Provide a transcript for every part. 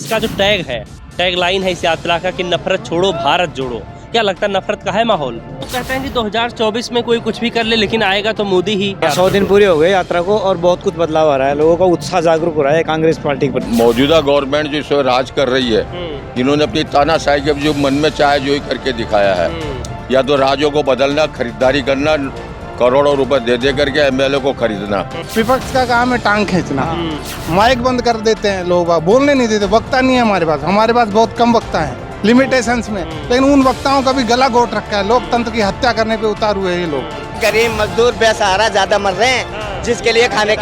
इसका जो टैग है, टैग लाइन है इस यात्रा का कि नफरत छोड़ो भारत जोड़ो, क्या लगता है नफरत का है माहौल? तो कहते हैं कि 2024 में कोई कुछ भी कर ले लेकिन आएगा तो मोदी ही। 100 दिन पूरे हो गए यात्रा को और बहुत कुछ बदलाव आ रहा है, लोगों का उत्साह जागरूक हो रहा है कांग्रेस पार्टी पर। मौजूदा गवर्नमेंट जो इस वक्त राज कर रही है, इन्होंने अपनी तानाशाही के जो मन में चाहे जो ही करके दिखाया है। या तो राजों को बदलना, खरीदारी करना, करोड़ों रुपए दे करके एमएलए को खरीदना। विपक्ष का काम है टांग खींचना, माइक बंद कर देते हैं लोग, बोलने नहीं देते, वक्ता नहीं है हमारे पास बहुत कम वक्ता है लिमिटेशंस में, लेकिन उन वक्ताओं का भी गला घोट रखा है, लोकतंत्र की हत्या करने पे उतार हुए ये लोग। गरीब मजदूर बेसहारा ज्यादा मर रहे हैं, जिसके लिए खाने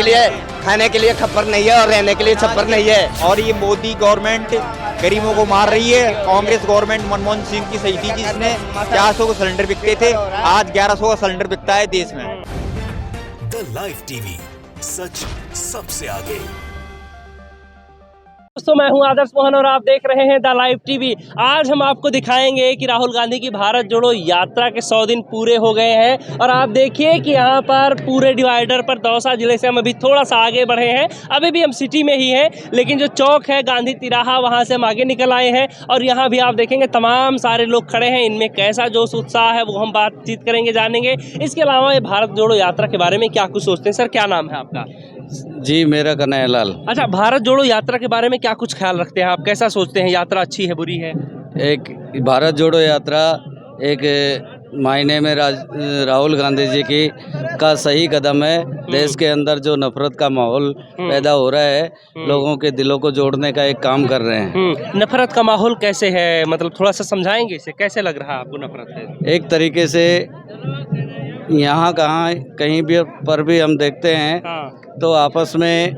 के लिए खप्पर नहीं है और रहने के लिए छप्पर नहीं है। और ये मोदी गवर्नमेंट गरीबों को मार रही है। कांग्रेस गवर्नमेंट मनमोहन सिंह की सही थी, जिसने 400 के सिलेंडर बिकते थे, आज 1100 का सिलेंडर बिकता है देश में। द लाइव टीवी, सच सबसे आगे। दोस्तों मैं हूं आदर्श मोहन और आप देख रहे हैं द लाइव टीवी। आज हम आपको दिखाएंगे कि राहुल गांधी की भारत जोड़ो यात्रा के 100 दिन पूरे हो गए हैं और आप देखिए कि यहाँ पर पूरे डिवाइडर पर दौसा जिले से हम अभी थोड़ा सा आगे बढ़े हैं। अभी भी हम सिटी में ही हैं, लेकिन जो चौक है गांधी तिराहा, वहाँ से हम आगे निकल आए हैं और यहाँ भी आप देखेंगे तमाम सारे लोग खड़े हैं। इनमें कैसा जोश उत्साह है वो हम बातचीत करेंगे, जानेंगे। इसके अलावा ये भारत जोड़ो यात्रा के बारे में क्या कुछ सोचते हैं। सर क्या नाम है आपका? जी मेरा कन्हैया लाल। अच्छा, भारत जोड़ो यात्रा के बारे में क्या कुछ ख्याल रखते हैं आप? कैसा सोचते हैं, यात्रा अच्छी है बुरी है? एक भारत जोड़ो यात्रा एक मायने में राहुल गांधी जी की का सही कदम है। देश के अंदर जो नफरत का माहौल पैदा हो रहा है, लोगों के दिलों को जोड़ने का एक काम कर रहे हैं। नफरत का माहौल कैसे है, मतलब थोड़ा सा समझाएंगे इसे, कैसे लग रहा है आपको नफरत है? एक तरीके से यहाँ कहीं भी पर भी हम देखते हैं तो आपस में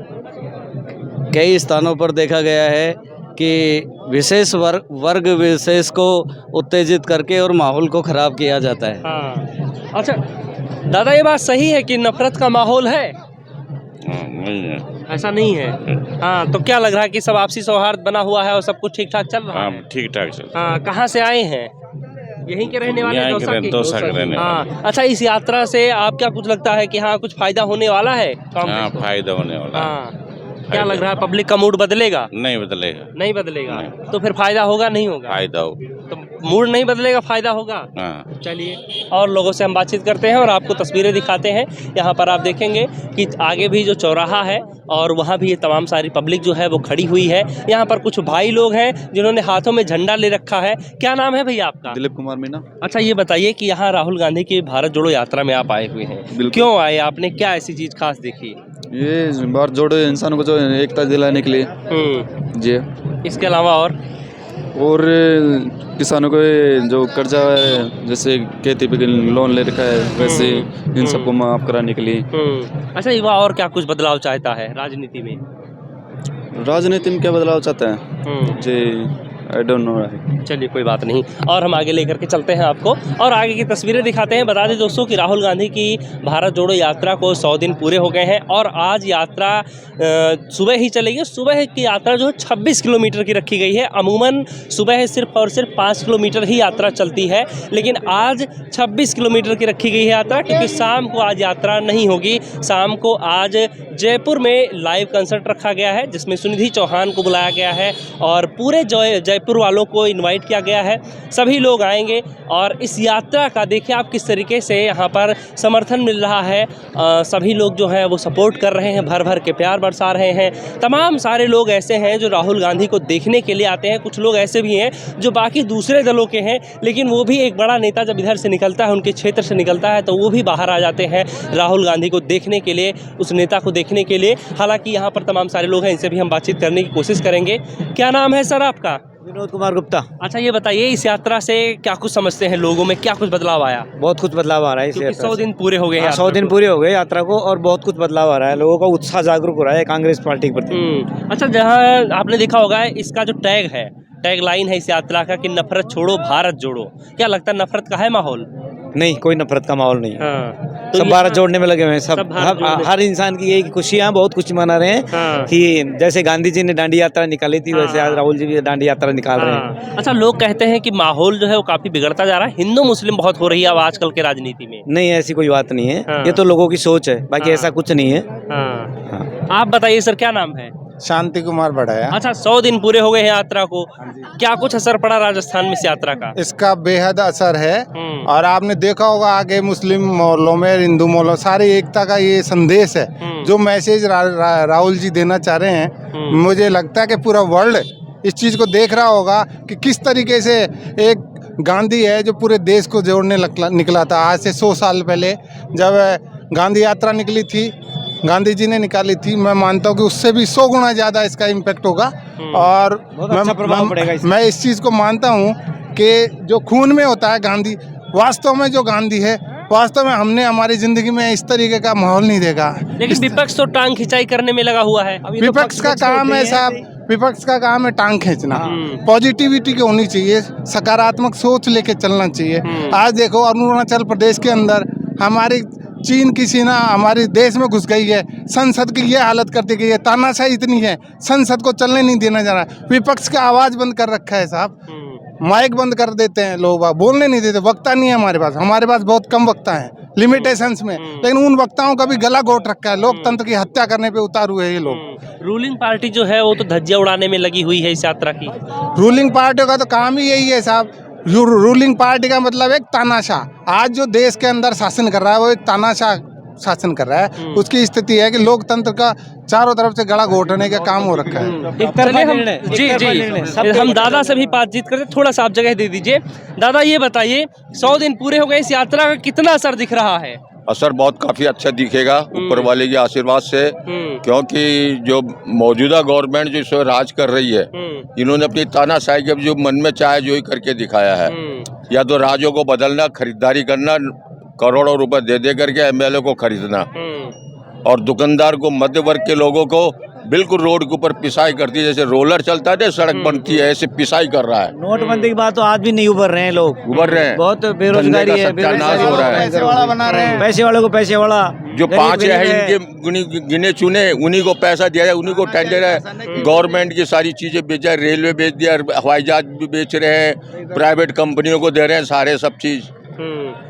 कई स्थानों पर देखा गया है कि विशेष वर्ग विशेष को उत्तेजित करके और माहौल को खराब किया जाता है। हाँ। अच्छा दादा, ये बात सही है कि नफरत का माहौल है? नहीं है, ऐसा नहीं है। हाँ, तो क्या लग रहा है कि सब आपसी सौहार्द बना हुआ है और सब कुछ ठीक ठाक चल रहा है? ठीक ठाक चल। हाँ, कहाँ से आए हैं? यहीं के रहने वाले? दौसा के रहने वाले। हाँ। अच्छा, इस यात्रा से आप क्या कुछ लगता है कि हाँ कुछ फायदा होने वाला है? हाँ, फायदा होने वाला। हाँ। क्या लग रहा है, पब्लिक का मूड बदलेगा? नहीं बदलेगा। नहीं बदलेगा। तो फिर फायदा होगा नहीं होगा? फायदा होगा। तो मूड नहीं बदलेगा, फायदा होगा। हाँ। चलिए और लोगों से हम बातचीत करते हैं और आपको तस्वीरें दिखाते हैं। यहाँ पर आप देखेंगे कि आगे भी जो चौराहा है और वहाँ भी ये तमाम सारी पब्लिक जो है वो खड़ी हुई है। यहाँ पर कुछ भाई लोग हैं जिन्होंने हाथों में झंडा ले रखा है। क्या नाम है भैया आपका? दिलीप कुमार मीना। अच्छा, ये बताइए कि यहाँ राहुल गांधी की भारत जोड़ो यात्रा में आप आए हुए हैं, क्यों आए? आपने क्या ऐसी चीज खास देखी? ये भारत जोड़ो इंसानों को जो एकता दिलाने के लिए जी। इसके अलावा और किसानों को जो कर्जा है, जैसे खेती पे लोन ले रखा है, वैसे इन सबको माफ कराने के लिए। अच्छा, युवा और क्या कुछ बदलाव चाहता है राजनीति में? राजनीति में क्या बदलाव चाहता है जी, आई डोंट नो। चलिए कोई बात नहीं, और हम आगे लेकर के चलते हैं आपको और आगे की तस्वीरें दिखाते हैं। बता दें दोस्तों कि राहुल गांधी की भारत जोड़ो यात्रा को 100 दिन पूरे हो गए हैं और आज यात्रा सुबह ही चलेगी। सुबह की यात्रा जो है 26 किलोमीटर की रखी गई है। अमूमन सुबह सिर्फ और सिर्फ 5 किलोमीटर ही यात्रा चलती है, लेकिन आज 26 किलोमीटर की रखी गई है यात्रा, क्योंकि शाम को आज यात्रा नहीं होगी। शाम को आज जयपुर में लाइव कंसर्ट रखा गया है जिसमें सुनिधि चौहान को बुलाया गया है और पूरे जयपुर वालों को इनवाइट किया गया है। सभी लोग आएंगे और इस यात्रा का देखिए आप किस तरीके से यहाँ पर समर्थन मिल रहा है। सभी लोग जो हैं वो सपोर्ट कर रहे हैं, भर भर के प्यार बरसा रहे हैं। तमाम सारे लोग ऐसे हैं जो राहुल गांधी को देखने के लिए आते हैं। कुछ लोग ऐसे भी हैं जो बाकी दूसरे दलों के हैं, लेकिन वो भी एक बड़ा नेता जब इधर से निकलता है, उनके क्षेत्र से निकलता है, तो वो भी बाहर आ जाते हैं राहुल गांधी को देखने के लिए, उस नेता को देखने के लिए। हालांकि यहाँ पर तमाम सारे लोग हैं, इनसे भी हम बातचीत करने की कोशिश करेंगे। क्या नाम है सर आपका? विनोद कुमार गुप्ता। अच्छा, ये बताइए इस यात्रा से क्या कुछ समझते हैं, लोगों में क्या कुछ बदलाव आया? बहुत कुछ बदलाव आ रहा है इस यात्रा से। 100 दिन पूरे हो गए हैं। 100 दिन पूरे हो गए यात्रा को और बहुत कुछ बदलाव आ रहा है, लोगों का उत्साह जागरूक हो रहा है कांग्रेस पार्टी के प्रति। अच्छा, जहाँ आपने देखा होगा इसका जो टैग है, टैग लाइन है इस यात्रा का कि नफरत छोड़ो भारत जोड़ो, क्या लगता है नफरत का है माहौल? नहीं, कोई नफरत का माहौल नहीं है। हाँ। तो सब भारत जोड़ने में लगे हुए हैं। सब हर इंसान की यही खुशियाँ, बहुत खुशी मना रहे हैं। हाँ। कि जैसे गांधी जी ने दांडी यात्रा निकाली थी, वैसे आज राहुल जी भी दांडी यात्रा निकाल रहे हैं। अच्छा, लोग कहते हैं कि माहौल जो है वो काफी बिगड़ता जा रहा है, हिंदू मुस्लिम बहुत हो रही है अब आजकल के राजनीति में। नहीं, ऐसी कोई बात नहीं है। हाँ। ये तो लोगों की सोच है, बाकी ऐसा कुछ नहीं है। आप बताइए सर, क्या नाम है? शांति कुमार बढ़ाया। अच्छा, 100 दिन पूरे हो गए हैं यात्रा को, क्या कुछ असर पड़ा राजस्थान में इस यात्रा का? इसका बेहद असर है। और आपने देखा होगा आगे मुस्लिम मोहल्लों में, हिंदू मोहल्लों, सारी एकता का ये संदेश है जो मैसेज राहुल जी देना चाह रहे हैं। मुझे लगता है कि पूरा वर्ल्ड इस चीज़ को देख रहा होगा कि किस तरीके से एक गांधी है जो पूरे देश को जोड़ने निकला था। आज से 100 साल पहले जब गांधी यात्रा निकली थी, गांधी जी ने निकाली थी, मैं मानता हूँ कि उससे भी 100 गुना ज़्यादा इसका इम्पैक्ट होगा। और मैं इस चीज़ को मानता हूँ कि जो खून में होता है गांधी, वास्तव में जो गांधी है, वास्तव में हमने हमारी जिंदगी में इस तरीके का माहौल नहीं देखा। लेकिन विपक्ष तो टांग खिंचाई करने में लगा हुआ है। विपक्ष का काम है साहब, विपक्ष का काम है टांग खींचना। पॉजिटिविटी की होनी चाहिए, सकारात्मक सोच लेके चलना चाहिए। आज देखो अरुणाचल प्रदेश के अंदर हमारी चीन की सेना हमारे देश में घुस गई है, संसद की ये हालत कर दी गई है, तानाशाही इतनी है, संसद को चलने नहीं देना जा रहा। विपक्ष का आवाज बंद कर रखा है साहब, माइक बंद कर देते हैं लोग, बोलने नहीं देते। वक्ता नहीं है हमारे पास बहुत कम वक्ता है, लिमिटेशंस में। लेकिन उन वक्ताओं का भी गला घोट रखा है, लोकतंत्र की हत्या करने पे उतार हुए ये लोग। रूलिंग पार्टी जो है वो तो धज्जियां उड़ाने में लगी हुई है इस यात्रा की। रूलिंग पार्टी का तो काम ही यही है साहब। रूलिंग पार्टी का मतलब एक तानाशाह। आज जो देश के अंदर शासन कर रहा है वो एक तानाशाह शासन कर रहा है। उसकी स्थिति है कि लोकतंत्र का चारों तरफ से गला घोटने का काम हो रखा है। हम दादा से भी बातचीत करते, थोड़ा सा आप जगह दे दीजिए। दादा ये बताइए, 100 दिन पूरे हो गए, इस यात्रा का कितना असर दिख रहा है? असर बहुत काफी अच्छा दिखेगा ऊपर वाले के आशीर्वाद से, क्योंकि जो मौजूदा गवर्नमेंट जो इस वक्त राज कर रही है, इन्होंने अपनी तानाशाही के जो मन में चाहे जो ही करके दिखाया है। या तो राज्यों को बदलना, खरीदारी करना, करोड़ों रुपए दे करके एमएलए को खरीदना, और दुकानदार को, मध्य वर्ग के लोगों को बिल्कुल रोड के ऊपर पिसाई करती है। जैसे रोलर चलता है, सड़क बनती है, ऐसे पिसाई कर रहा है। नोटबंदी के बाद तो आज भी नहीं उभर रहे हैं लोग, उभर रहे हैं। बहुत बेरोजगारी है, सत्यानाश हो रहा है। पैसे वाला बना रहे हैं, पैसे वाले को पैसे वाला। जो 5 है इनके गिने चुने, उन्हीं को पैसा दिया है, उन्हीं को टेंडर है। गवर्नमेंट की सारी चीजें बेचा है, रेलवे बेच दिया, हवाई जहाज भी बेच रहे हैं, प्राइवेट कंपनियों को दे रहे हैं सारे सब चीज।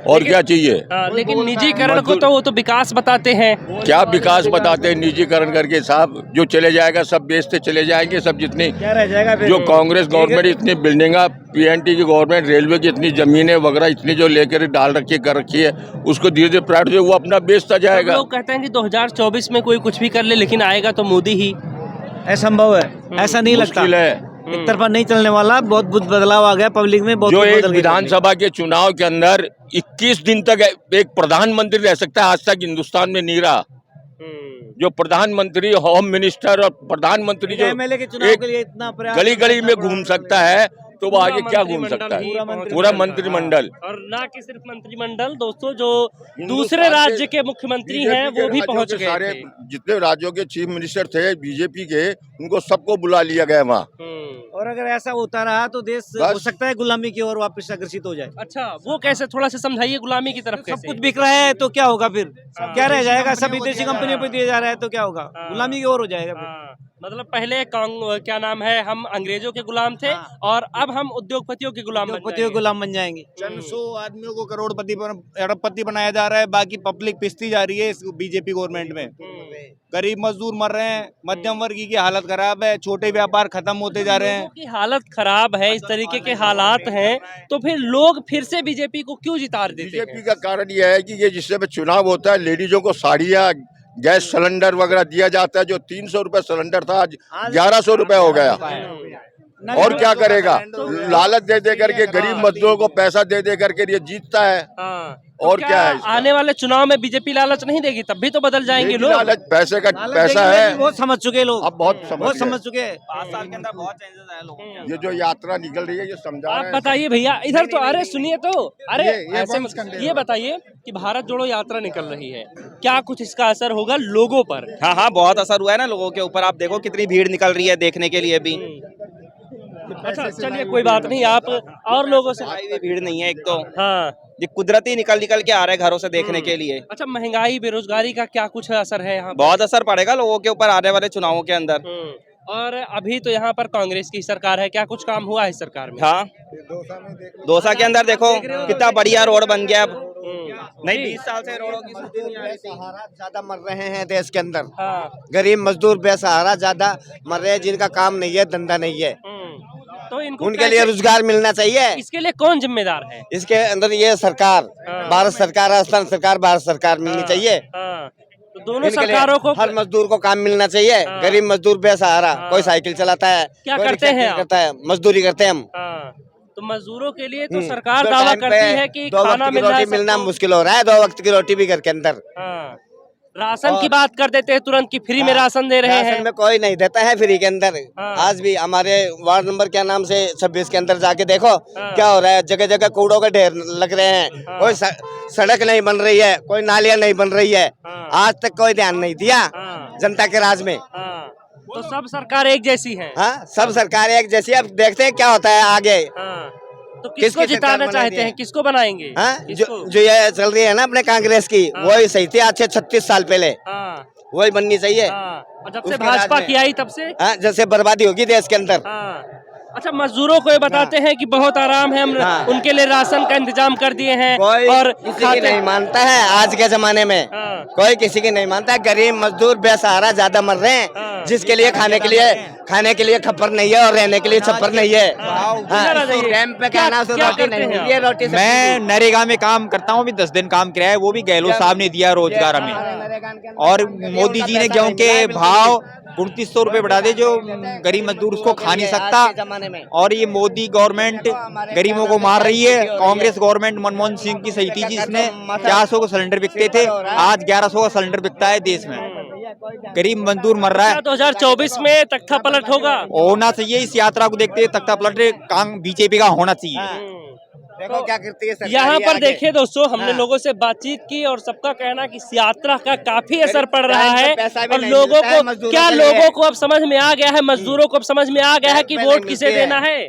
और क्या चाहिए? लेकिन निजीकरण को तो वो तो विकास बताते हैं। क्या विकास बताते हैं? निजीकरण करके साहब जो चले जाएगा सब बेचते चले जाएंगे सब। जितनी क्या रह जाएगा फिर? जो कांग्रेस गवर्नमेंट इतनी बिल्डिंगा, पीएनटी की गवर्नमेंट, रेलवे की इतनी जमीनें वगैरह इतनी जो लेकर डाल रखी कर रखी है, उसको धीरे धीरे प्राइवेट वो अपना बेचता जाएगा। लोग कहते हैं कि 2024 में कोई कुछ भी कर ले, लेकिन आएगा तो मोदी ही। असंभव है, ऐसा नहीं लगता है। एक तरफा नहीं चलने वाला, बहुत बदलाव आ गया पब्लिक में। बहुत जो एक विधानसभा के चुनाव के अंदर 21 दिन तक एक प्रधानमंत्री रह सकता है, आज तक हिंदुस्तान में नहीं रहा। जो प्रधानमंत्री, होम मिनिस्टर और प्रधानमंत्री जो एमएलए के चुनाव के लिए इतना प्रयास, गली गली में घूम सकता है, तो वो आगे क्या घूम सकता है? पूरा मंत्रिमंडल। और ना कि सिर्फ मंत्रिमंडल दोस्तों, जो दूसरे राज्य के मुख्यमंत्री हैं वो भी पहुंच गए सारे थे। जितने राज्यों के चीफ मिनिस्टर थे बीजेपी के, उनको सबको बुला लिया गया वहाँ। और अगर ऐसा होता रहा तो देश हो सकता है गुलामी की ओर वापस अग्रसित हो जाए। अच्छा, वो कैसे? थोड़ा सा समझाइए, गुलामी की तरफ सब कुछ बिक रहा है तो क्या होगा फिर? क्या रह जाएगा? सब विदेशी कंपनियों पे दिया जा रहा है तो क्या होगा? गुलामी की ओर हो जाएगा फिर। मतलब पहले क्या नाम है, हम अंग्रेजों के गुलाम थे और अब हम उद्योगपतियों के गुलाम बन जाएंगे। चंद 100 आदमियों को करोड़पति अरबपति बनाया जा रहा है, बाकी पब्लिक पिसती जा रही है इस बीजेपी गवर्नमेंट में। गरीब मजदूर मर रहे हैं, मध्यम वर्ग की हालत खराब है, छोटे व्यापार खत्म होते जा रहे हैं। की हालत खराब है, इस तरीके के हालात हैं, तो फिर लोग फिर से बीजेपी को क्यों जिता देते हैं? बीजेपी का कारण यह है कि ये जिससे चुनाव होता है, लेडीजों को साड़ियाँ, गैस सिलेंडर वगैरह दिया जाता है। जो 300 रुपए सिलेंडर था आज 1100 रुपए हो गया। और क्या करेगा? लालच दे करके गरीब मजदूरों को पैसा दे करके ये जीतता है। और क्या है? आने वाले चुनाव में बीजेपी लालच नहीं देगी, तब भी तो बदल जाएंगे लोग। लालच, पैसे का पैसा है, बहुत समझ चुके लोग, अब बहुत समझ चुके हैं। 5 साल के अंदर बहुत चेंजेस आए लोगों के। ये जो यात्रा निकल रही है ये समझा। आप बताइए भैया, इधर तो अरे सुनिए तो, अरे ऐसे ये बताइए कि भारत जोड़ो यात्रा निकल रही है, क्या कुछ इसका असर होगा लोगों पर? हाँ, बहुत असर हुआ है ना लोगों के ऊपर। आप देखो कितनी भीड़ निकल रही है देखने के लिए भी। अच्छा चलिए कोई बात नहीं, आप और लोगों से। भीड़ नहीं है एक तो, हाँ, ये कुदरती निकल के आ रहे हैं घरों से देखने के लिए। अच्छा, महंगाई, बेरोजगारी का क्या कुछ असर है यहाँ? बहुत असर पड़ेगा लोगों के ऊपर आने वाले चुनावों के अंदर। और अभी तो यहाँ पर कांग्रेस की सरकार है, क्या कुछ काम हुआ है सरकार में? हाँ, दौसा के अंदर देखो कितना बढ़िया रोड बन गया। नहीं 20 साल से रोडों की स्थिति नहीं आ रही थी। बेसहारा ज्यादा मर रहे हैं देश के अंदर। हाँ। गरीब मजदूर बेसहारा ज्यादा मर रहे हैं, जिनका काम नहीं है, धंधा नहीं है, तो इनको उनके लिए रोजगार मिलना चाहिए। इसके लिए कौन जिम्मेदार है? इसके अंदर ये सरकार, भारत सरकार, राजस्थान सरकार, भारत सरकार मिलनी चाहिए। तो दोनों इनके लिए सरकारों को हर मजदूर को काम मिलना चाहिए। गरीब मजदूर बेसहारा, कोई साइकिल चलाता है, क्या कोई करते रिक्शा हैं आप? करता है, मजदूरी करते हैं हम। तो मजदूरों के लिए तो सरकार तो दावा टाइम करती पे है कि 2 खाना वक्त की मिल रहा है रोटी मिलना सबको। मुश्किल हो रहा है, 2 वक्त की रोटी भी घर के अंदर। राशन की बात कर देते हैं तुरंत कि फ्री में राशन दे रहे हैं। राशन में कोई नहीं देता है फ्री के अंदर। आज भी हमारे वार्ड नंबर क्या नाम से 26 के अंदर जाके देखो क्या हो रहा है। जगह जगह कूड़ों के ढेर लग रहे हैं, कोई सड़क नहीं बन रही है, कोई नालियां नहीं बन रही है। आज तक कोई ध्यान नहीं दिया जनता के राज में। तो सब सरकार एक जैसी है। हाँ, सब सरकार एक जैसी। अब देखते हैं क्या होता है आगे। तो किसको जिताना चाहते हैं, किसको बनाएंगे? हाँ, जो ये चल रही है ना अपने कांग्रेस की, वही सही थी आज से 36 साल पहले। वही बननी चाहिए। और जब से उसके भाजपा राज में। की आई तब से जब से बर्बादी होगी देश के अंदर। अच्छा, मजदूरों को ये बताते हैं कि बहुत आराम है, हम उनके लिए राशन का इंतजाम कर दिए हैं कोई और किसी की नहीं मानता है आज के जमाने में। कोई किसी की नहीं मानता है। गरीब मजदूर बेसहारा ज्यादा मर रहे हैं, जिसके लिए खाने के लिए खप्पर नहीं है और रहने के लिए छप्पर नहीं है। कैंप पे खाना से रोटी नहीं मिली है, रोटी से मैं नरेगा में काम करता हूँ, अभी 10 दिन काम किया है, वो भी गहलोत साहब ने दिया रोजगार हमें। और मोदी जी ने गेहूं के भाव 2900 रुपए बढ़ा दे, जो गरीब मजदूर उसको खा नहीं सकता। और ये मोदी गवर्नमेंट गरीबों को मार रही है। कांग्रेस गवर्नमेंट मनमोहन सिंह की सही थी, जिसने 400 का सिलेंडर बिकते थे, आज 1100 का सिलेंडर बिकता है देश में। गरीब मजदूर मर रहा है। 2024 में तख्ता पलट होना चाहिए। इस यात्रा को देखते हुए तख्ता पलट बीजेपी का होना चाहिए। देखो क्या करती है सरकार। यहाँ पर देखिए दोस्तों, हमने लोगों से बातचीत की और सबका कहना कि इस यात्रा का काफी असर पड़ रहा है और लोगों को लोगों को अब समझ में आ गया है, मजदूरों को अब समझ में आ गया है कि वोट किसे देना है।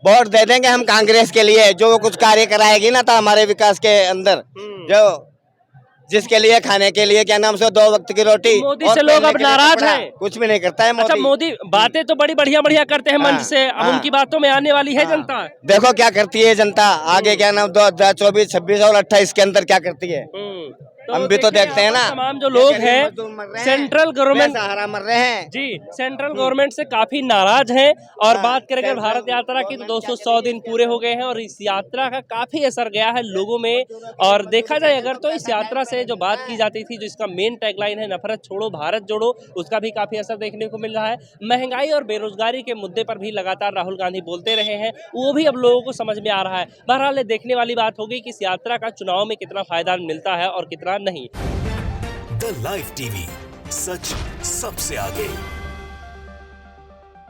वोट दे देंगे हम कांग्रेस के लिए, जो वो कुछ कार्य कराएगी ना, था हमारे विकास के अंदर, जो जिसके लिए खाने के लिए क्या नाम से 2 वक्त की रोटी। मोदी से लोग अब नाराज हैं। कुछ भी नहीं करता है अच्छा, मोदी बातें तो बड़ी बढ़िया करते हैं मंच से, अब उनकी बातों में आने वाली है जनता। देखो क्या करती है जनता आगे, क्या नाम 2024, 26 और 28 के अंदर क्या करती है। हम भी तो देखते हैं ना। तमाम जो लोग हैं सेंट्रल गवर्नमेंट सहारा मर रहे हैं जी, सेंट्रल गवर्नमेंट से काफी नाराज हैं। और बात करें अगर भारत यात्रा की तो दोस्तों 100 दिन पूरे हो गए हैं और इस यात्रा का काफी असर गया है लोगों में। और देखा जाए अगर तो इस यात्रा से जो बात की जाती थी, जो इसका मेन टैगलाइन है नफरत छोड़ो भारत जोड़ो, उसका भी काफी असर देखने को मिल रहा है। महंगाई और बेरोजगारी के मुद्दे पर भी लगातार राहुल गांधी बोलते रहे हैं, वो भी अब लोगों को समझ में आ रहा है। बहरहाल देखने वाली बात होगी कि इस यात्रा का चुनाव में कितना फायदा मिलता है और कितना नहीं। द लाइव टीवी, सच सबसे आगे।